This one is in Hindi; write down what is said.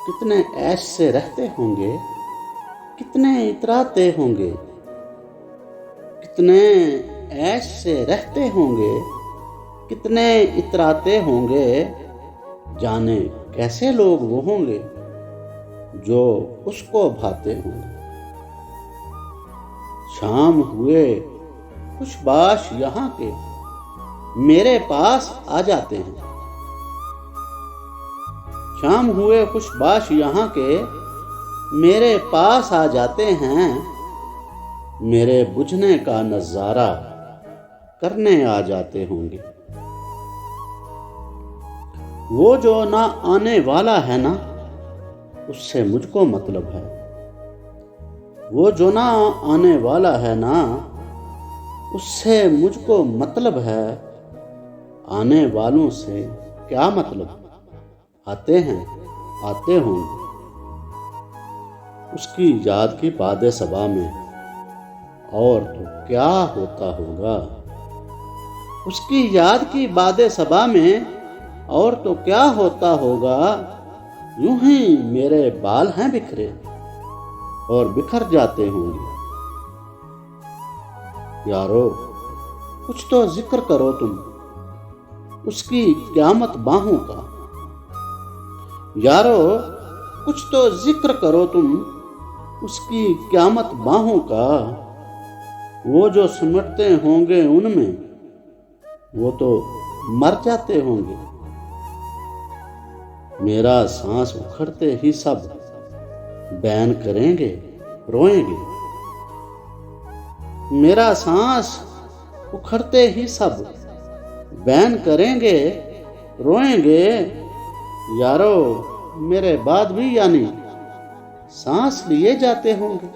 कितने ऐश से रहते होंगे, कितने इतराते होंगे। कितने ऐश से रहते होंगे, कितने इतराते होंगे। जाने कैसे लोग वो होंगे जो उसको भाते होंगे। शाम हुए खुशबाश यहाँ के मेरे पास आ जाते हैं। शाम हुए खुशबाश यहाँ के मेरे पास आ जाते हैं। मेरे बुझने का नजारा करने आ जाते होंगे। वो जो ना आने वाला है ना, उससे मुझको मतलब है। वो जो ना आने वाला है ना, उससे मुझको मतलब है। आने वालों से क्या मतलब, आते हैं आते होंगे। उसकी याद की बादे सबा में और तो क्या होता होगा। उसकी याद की बादे सबा में और तो क्या होता होगा। यूं ही मेरे बाल हैं बिखरे और बिखर जाते होंगे। यारो कुछ तो जिक्र करो तुम उसकी क़यामत बाहों का। यारो कुछ तो जिक्र करो तुम उसकी क़यामत बाहों का। वो जो सिमटते होंगे उनमें, वो तो मर जाते होंगे। मेरा सांस उखड़ते ही सब बैन करेंगे, रोएंगे। मेरा सांस उखड़ते ही सब बैन करेंगे, रोएंगे। यारो मेरे बाद भी यानी सांस लिए जाते होंगे।